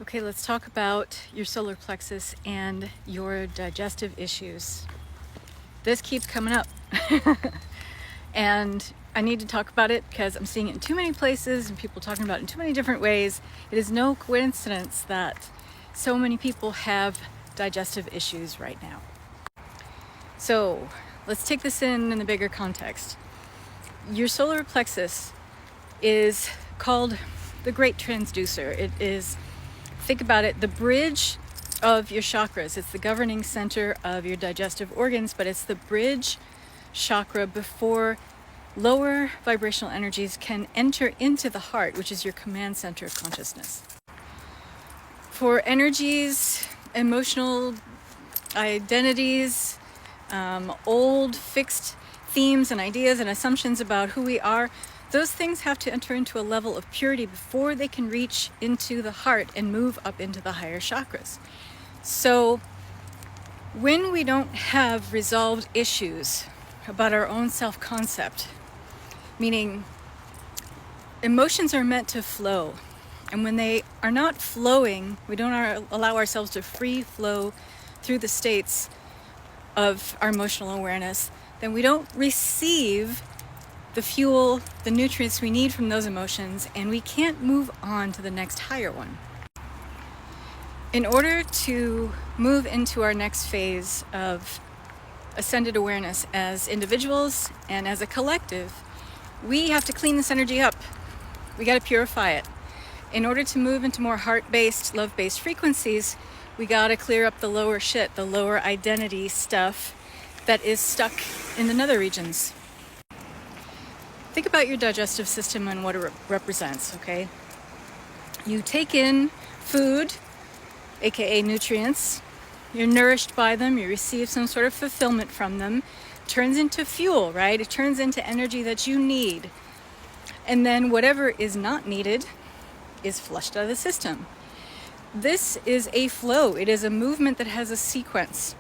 Okay, let's talk about your solar plexus and your digestive issues. This keeps coming up. And I need to talk about it because I'm seeing it in too many places and people talking about it in too many different ways. It is no coincidence that so many people have digestive issues right now. So let's take this in the bigger context. Your solar plexus is called the great transducer. It is, think about it, the bridge of your chakras. It's the governing center of your digestive organs, but it's the bridge chakra before lower vibrational energies can enter into the heart, which is your command center of consciousness. For energies, emotional identities, old fixed themes and ideas and assumptions about who we are, those things have to enter into a level of purity before they can reach into the heart and move up into the higher chakras. So when we don't have resolved issues about our own self-concept, meaning emotions are meant to flow, and when they are not flowing, we don't allow ourselves to free flow through the states of our emotional awareness, then we don't receive the fuel, the nutrients we need from those emotions, and we can't move on to the next higher one. In order to move into our next phase of ascended awareness as individuals and as a collective, we have to clean this energy up. We got to purify it. In order to move into more heart-based, love-based frequencies, we got to clear up the lower shit, the lower identity stuff that is stuck in the nether regions. Think about your digestive system and what it represents, okay? You take in food, aka nutrients, you're nourished by them, you receive some sort of fulfillment from them, it turns into fuel, right? It turns into energy that you need. And then whatever is not needed is flushed out of the system. This is a flow. It is a movement that has a sequence.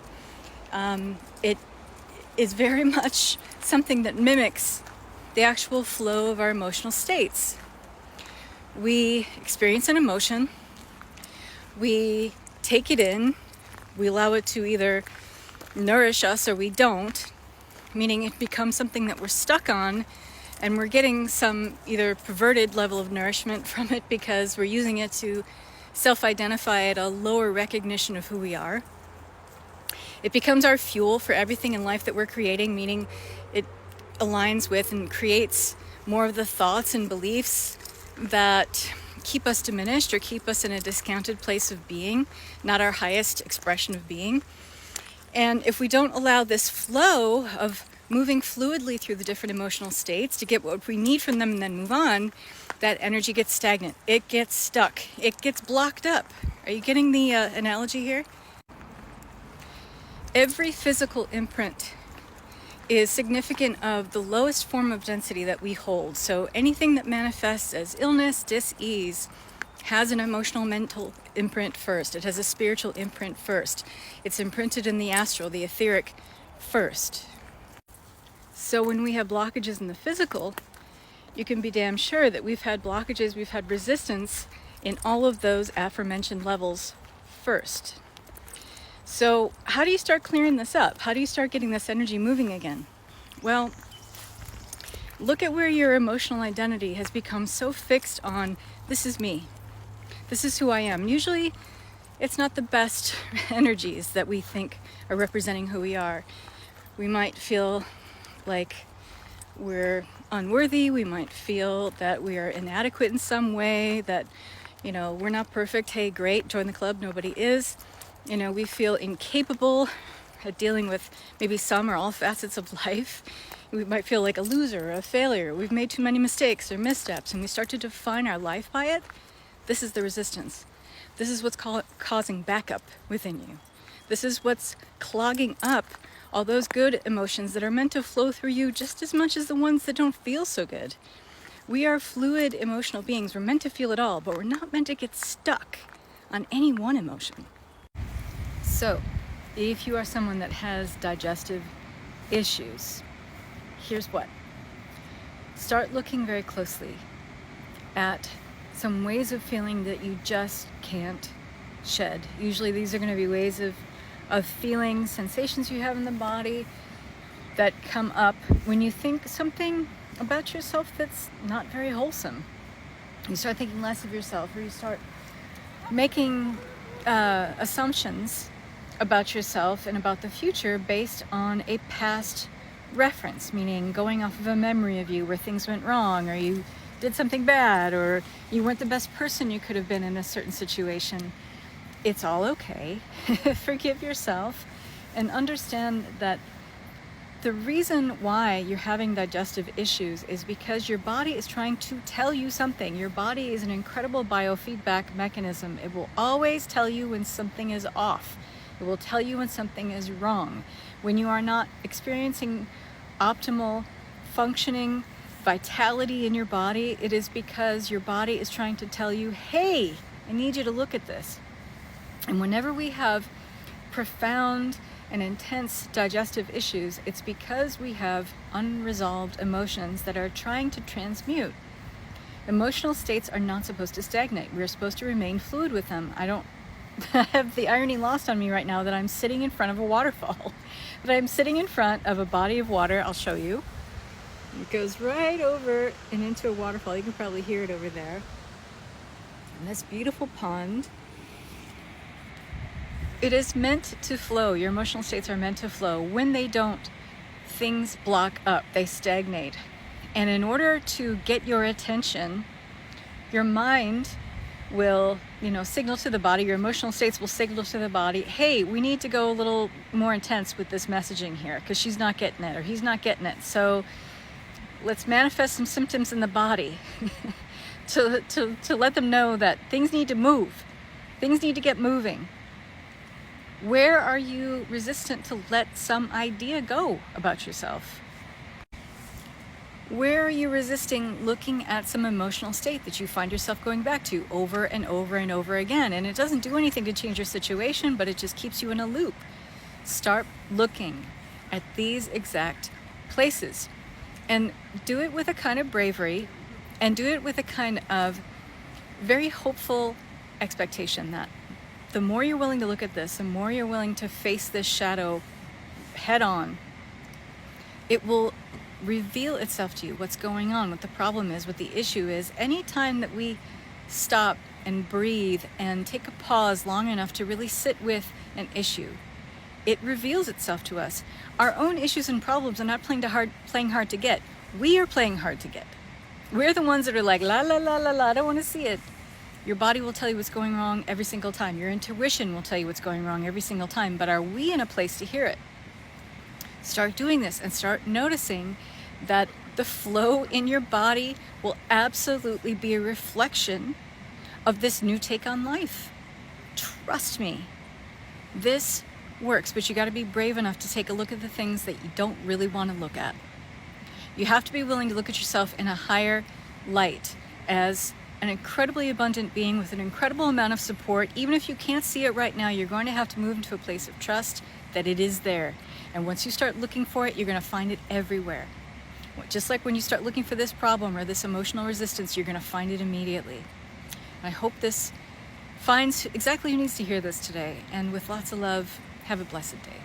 It is very much something that mimics the actual flow of our emotional states. We experience an emotion, we take it in, we allow it to either nourish us or we don't, meaning it becomes something that we're stuck on, and we're getting some either perverted level of nourishment from it because we're using it to self-identify at a lower recognition of who we are. It becomes our fuel for everything in life that we're creating, meaning it aligns with and creates more of the thoughts and beliefs that keep us diminished or keep us in a discounted place of being, not our highest expression of being. And if we don't allow this flow of moving fluidly through the different emotional states to get what we need from them and then move on, that energy gets stagnant. It gets stuck. It gets blocked up. Are you getting the analogy here? Every physical imprint is significant of the lowest form of density that we hold. So anything that manifests as illness, dis-ease, has an emotional mental imprint first. It has a spiritual imprint first. It's imprinted in the astral, the etheric first. So when we have blockages in the physical, you can be damn sure that we've had blockages, we've had resistance in all of those aforementioned levels first. So how do you start clearing this up? How do you start getting this energy moving again? Well, look at where your emotional identity has become so fixed on, this is me, this is who I am. Usually it's not the best energies that we think are representing who we are. We might feel like we're unworthy, we might feel that we are inadequate in some way, that, we're not perfect. Hey, great, join the club, nobody is. We feel incapable at dealing with maybe some or all facets of life. We might feel like a loser or a failure. We've made too many mistakes or missteps, and we start to define our life by it. This is the resistance. This is what's causing backup within you. This is what's clogging up all those good emotions that are meant to flow through you just as much as the ones that don't feel so good. We are fluid emotional beings. We're meant to feel it all, but we're not meant to get stuck on any one emotion. So, if you are someone that has digestive issues, here's what. Start looking very closely at some ways of feeling that you just can't shed. Usually these are going to be ways of feeling sensations you have in the body that come up when you think something about yourself that's not very wholesome. You start thinking less of yourself, or you start making assumptions about yourself and about the future based on a past reference, meaning going off of a memory of you where things went wrong, or you did something bad, or you weren't the best person you could have been in a certain situation. It's all okay. Forgive yourself and understand that the reason why you're having digestive issues is because your body is trying to tell you something. Your body is an incredible biofeedback mechanism. It will always tell you when something is off. It will tell you when something is wrong. When you are not experiencing optimal functioning, vitality in your body, it is because your body is trying to tell you, hey, I need you to look at this. And whenever we have profound and intense digestive issues, it's because we have unresolved emotions that are trying to transmute. Emotional states are not supposed to stagnate. We're supposed to remain fluid with them. I have the irony lost on me right now that I'm sitting in front of a waterfall. But I'm sitting in front of a body of water. I'll show you. It goes right over and into a waterfall. You can probably hear it over there. And this beautiful pond, it is meant to flow. Your emotional states are meant to flow. When they don't, things block up, they stagnate. And in order to get your attention, your mind will, signal to the body, your emotional states will signal to the body, hey, we need to go a little more intense with this messaging here because she's not getting it or he's not getting it. So let's manifest some symptoms in the body to let them know that things need to move. Things need to get moving. Where are you resistant to let some idea go about yourself? Where are you resisting looking at some emotional state that you find yourself going back to over and over and over again? And it doesn't do anything to change your situation, but it just keeps you in a loop. Start looking at these exact places and do it with a kind of bravery and do it with a kind of very hopeful expectation that the more you're willing to look at this, the more you're willing to face this shadow head on, it will reveal itself to you, what's going on, what the problem is, what the issue is. Anytime that we stop and breathe and take a pause long enough to really sit with an issue, it reveals itself to us. Our own issues and problems are not playing hard to get. We are playing hard to get. We're the ones that are like, la, la, la, la, la, I don't want to see it. Your body will tell you what's going wrong every single time. Your intuition will tell you what's going wrong every single time. But are we in a place to hear it? Start doing this and start noticing that the flow in your body will absolutely be a reflection of this new take on life. Trust me, this works, but you got to be brave enough to take a look at the things that you don't really want to look at. You have to be willing to look at yourself in a higher light as an incredibly abundant being with an incredible amount of support. Even if you can't see it right now, you're going to have to move into a place of trust that it is there. And once you start looking for it, you're going to find it everywhere. Just like when you start looking for this problem or this emotional resistance, you're going to find it immediately. I hope this finds exactly who needs to hear this today. And with lots of love, have a blessed day.